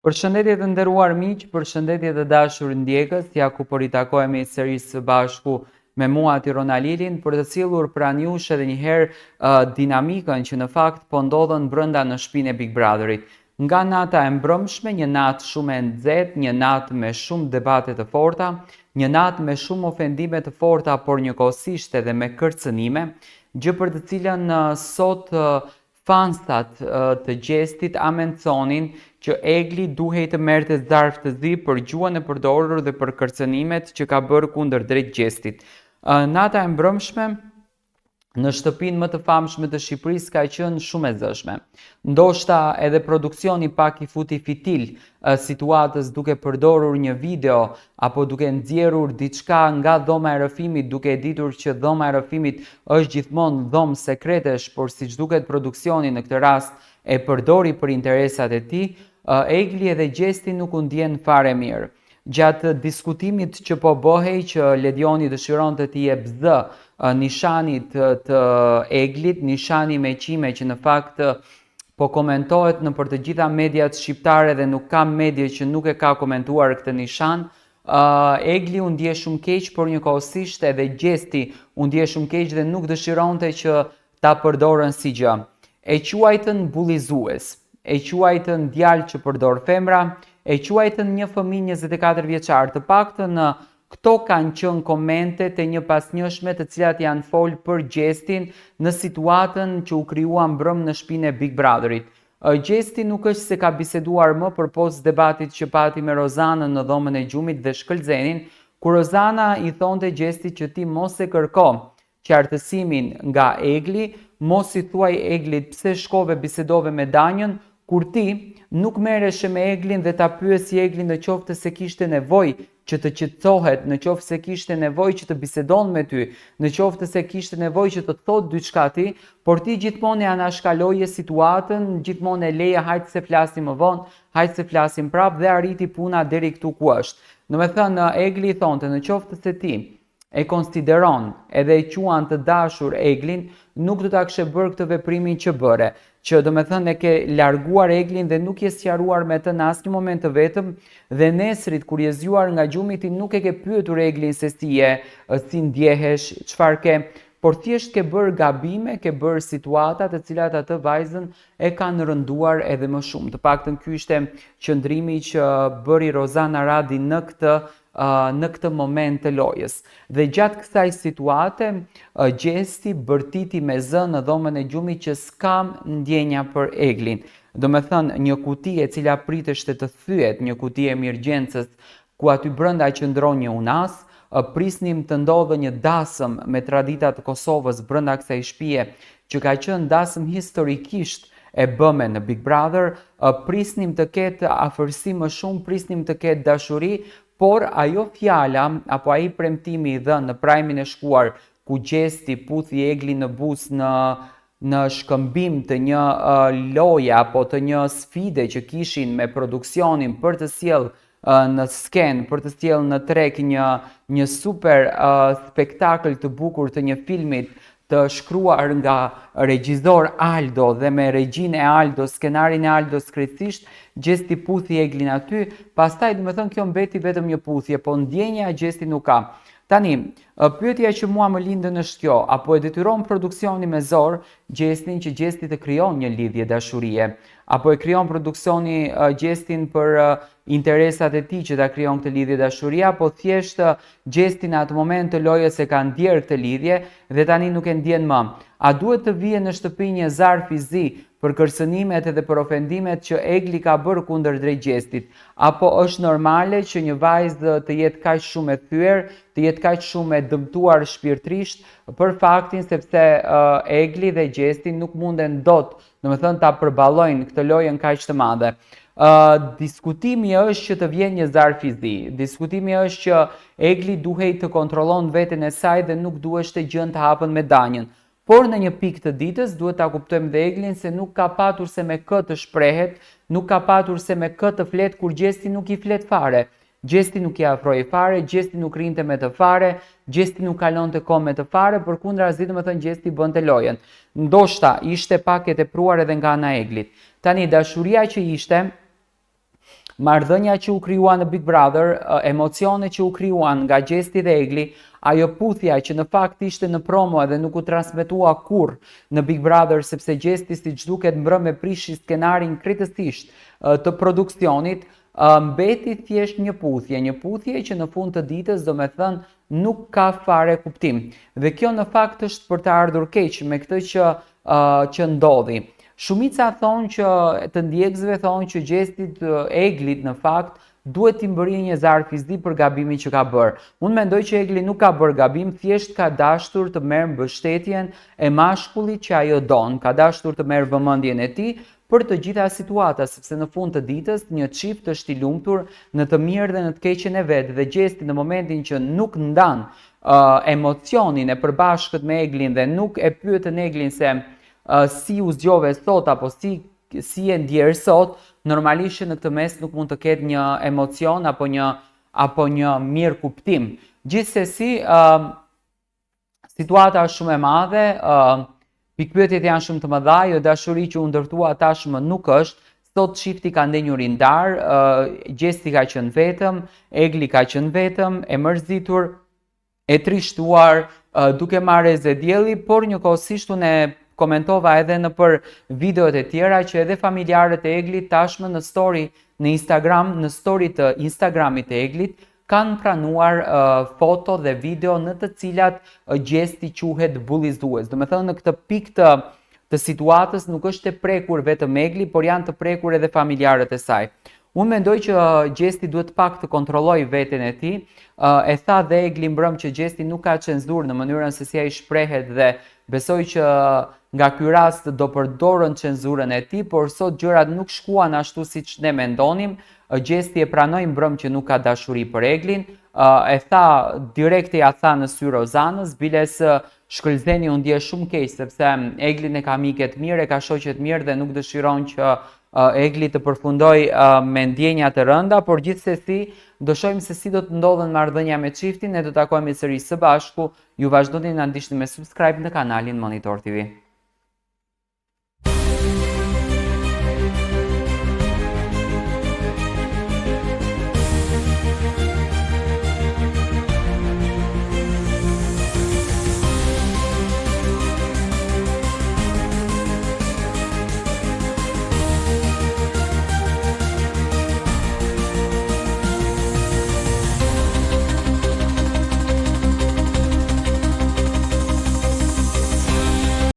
Përshëndetje të nderuar miq, përshëndetje të dashur ndjekës, ja ku po ritakohemi sërish së bashku me mua Tirona Lilin për të sjellur pranë jush edhe një herë dinamikën që në fakt po ndodhen brenda në shtëpinë e Big Brotherit. Nga nata e mbrëmshme, një natë shumë e nxehtë, një natë me shumë debate të forta, një natë me shumë ofendime të forta, por njëkohësisht edhe me kërcënime, gjë për të cilën sot fansat të Gjestit amenconin që Egli duhej të merrte zarf të zi për gjuhën e përdorur dhe për kërcënimet që ka bërë kundër drejt Gjestit. Nata e mbrëmshme në shtëpinë më të famshme të Shqipërisë ka qenë shumë e zëshme. Ndoshta edhe produksioni pak i futi fitil situatës duke përdorur një video apo duke nxjerrur diçka nga dhoma e rrëfimit, duke ditur që dhoma e rrëfimit është gjithmonë dhomë sekretesh, por siç duket produksioni në këtë rast e përdori për interesat e tij, Egli edhe Gjesti nuk u ndjen fare mirë. Gjatë diskutimit që po bëhej që Ledioni dëshironte t'i jep zë nishanit të Eglit, nishani me qime që në fakt po komentohet në për të gjitha mediat shqiptare dhe nuk ka medje që nuk e ka komentuar këtë nishan, Egli u ndje shumë keq, por njëkohësisht edhe Gjesti u ndje shumë keq dhe nuk dëshironte që ta përdorën si gjë. E quajtën bullizues, e quajtën djalë që përdor femra, e quajtën një fëmijë 24 vjeçar. Të paktën këto kanë qenë komentet e një pasnjëshme të cilat janë folë për Gjestin në situatën që u krijua mbrëm në shtëpinë e Big Brotherit. Gjesti nuk është se ka biseduar më përpos debatit që pati me Rozanën në dhomën e gjumit dhe Shkëlzenin, kur Rozana i thonte Gjestit që ti mos e kërko qartësimin nga Egli, mos i thuaj Eglit pse shkove bisedove me Danjën, kur ti nuk merreshe me Eglin dhe ta pyesi Eglin në qoftë se kishte nevojë që të qetësohet, në qoftë se kishte nevojë që të bisedon me ty, në qoftë se kishte nevojë që të thotë diçka ti, por ti gjithmonë e anashkaloje situatën, gjithmonë e leje hajtë se flasim më vonë, hajtë se flasim prapë dhe arriti puna deri këtu ku është. Domethënë Egli thonte në qoftë se ti e konsideron edhe e quan të dashur Eglin, nuk do ta kishe bërë këtë veprimin që bëre, që do me thënë e ke larguar Eglin dhe nuk je sqaruar me të në asnjë moment të vetëm, dhe nesrit kur je zgjuar nga gjumi ti nuk e ke pyetur Eglin se si je, si ndjehesh, çfarë ke, por thjesht ke bërë gabime, ke bërë situata të cilat atë vajzën e kanë rënduar edhe më shumë. Të paktën ky ishte qëndrimi që bëri Rozana Radi në këtë moment të lojës. Dhe gjatë kësaj situate, Gjesti bërtiti me zë në dhomën e gjumit që s'kam ndjenja për Eglin. Do me thënë një kuti e cila priteshte të thyet, një kuti e mirëgjencës, ku aty brenda qëndron një unas, prisnim të ndodhë një dasëm me traditat të Kosovës brenda kësaj shtëpie, që ka qenë dasëm historikisht e bëme në Big Brother, prisnim të ketë afërsi më shumë, prisnim të ketë dashuri, por ajo fjala apo ai premtimi i dhënë në prajmin e shkuar ku Gjesti puthi Eglin në buzë në shkëmbim të një loje apo të një sfide që kishin me produksionin për të sjellë në skenë, për të sjellë në treg një super spektakël të bukur të një filmit të shkruar nga regjisor Aldo dhe me regjinë e Aldo, skenarin e Aldo krejtësisht, Gjesti puthi Eglin aty, pastaj do me thënë kjo mbeti vetëm një puthje, po ndjenja Gjesti nuk ka. Tani, pyetja që mua më lindën është kjo, apo e detyron produksioni me zor Gjestin që Gjesti të krijon një lidhje dashurie, apo e krijon produksioni Gjestin për interesat e tij që ta krijon këtë lidhje dashurie, apo thjesht Gjesti në atë moment të lojës e ka ndjerë këtë lidhje dhe tani nuk e ndjen më. A duhet të vije në shtëpi një zarf i zi për kërcënimet edhe për ofendimet që Egli ka bërë kundër drejt Gjestit, apo është normale që një vajzë të jetë kaq shumë e thyer, të jetë kaq shumë e dëmtuar shpirtërisht për faktin sepse Egli dhe Gjesti nuk munden dot, domethënë ta përballojnë këtë lojën kaq të madhe. Diskutimi është që të vjen një zarf i zi. Diskutimi është që Egli duhej të kontrollon veten e saj dhe nuk duheshte gjën të hapen me Danjën. Por në një pikë të ditës duhet ta kuptojmë dhe Eglin se nuk ka patur se me kë të shprehet, nuk ka patur se me kë të flet kur Gjesti nuk i flet fare. Gjesti nuk i afroi fare, Gjesti nuk rinte me të fare, Gjesti nuk kalonte kohë me të fare, përkundrazi domethënë Gjesti bënte lojën. Ndoshta ishte pak e tepruar edhe nga ana e Eglit. Tani dashuria që ishte marrëdhënia që u krijua në Big Brother, emocionet që u krijuan nga Gjesti dhe Egli, ajo puthja që në fakt ishte në promo edhe nuk u transmetua kurrë në Big Brother sepse Gjesti siç duket mbrëm me prishi skenarin krejtësisht të produksionit, mbeti thjesht një puthje që në fund të ditës do me thënë nuk ka fare kuptim. Dhe kjo në fakt është për të ardhur keq me këtë që ndodhi. Shumica thonë që të ndjekësve thonë që Gjestit Eglit në fakt duhet t'i mbërrijë një zarë fizik për gabimin që ka bërë. Unë mendoj që Egli nuk ka bërë gabim, thjesht ka dashur të merë mbështetjen e mashkullit që ajo don, ka dashur të merë vëmendjen e tij për të gjitha situata, sepse në fund të ditës një çift është i lumtur në të mirë dhe në të keqen e vet, dhe Gjesti në momentin që nuk ndan emocionin e përbashkët me Eglin dhe nuk e pyetën Eglin se si u zgjove sot apo si e ndjerë sot, normalisht që në këtë mes nuk mund të ketë një emocion apo një mirë kuptim. Gjithsesi, situata është shumë e madhe, pikpyetjet janë shumë të mëdha, jo dashuri që u ndërtua tashmë nuk është. Sot çifti ka ndenjur i ndar, Gjesti ka qenë vetëm, Egli ka qenë vetëm, e mërzitur, e trishtuar, duke marrë ze dielli, por njëkohësisht unë komentova edhe në për videot e tjera që edhe familjarët e Eglit tashmë në story në Instagram, në story të Instagramit të Eglit, kanë pranuar foto dhe video në të cilat Gjesti quhet bullizues. Do me thënë në këtë pikë të situatës nuk është e prekur vetëm Egli, por janë të prekur edhe familjarët e saj. Unë mendoj që Gjesti duhet pak të kontrolloj veten e tij. E tha dhe Egli mbrëm që Gjesti nuk ka cenzurë në mënyrën se si ai shprehet dhe besoj që nga ky rast do përdorën cenzurën e tij, por sot gjërat nuk shkuan ashtu siç ne mendonim. Gjesti e pranoi mbrëm që nuk ka dashuri për Eglin, e tha direkt ja tha në sy Rozanës, biles Shkëlzeni u ndje shumë keq sepse Eglin e ka mike të mirë, e ka shoqe të mirë dhe nuk dëshiron që Egli të përfundoj me ndjenja të rënda, por gjithsesi do shohim se si do të ndodhen marrëdhënia me çiftin, ne do takojmë sërish së bashku. Ju vazhdoni na ndiqni me subscribe në kanalin Monitor TV.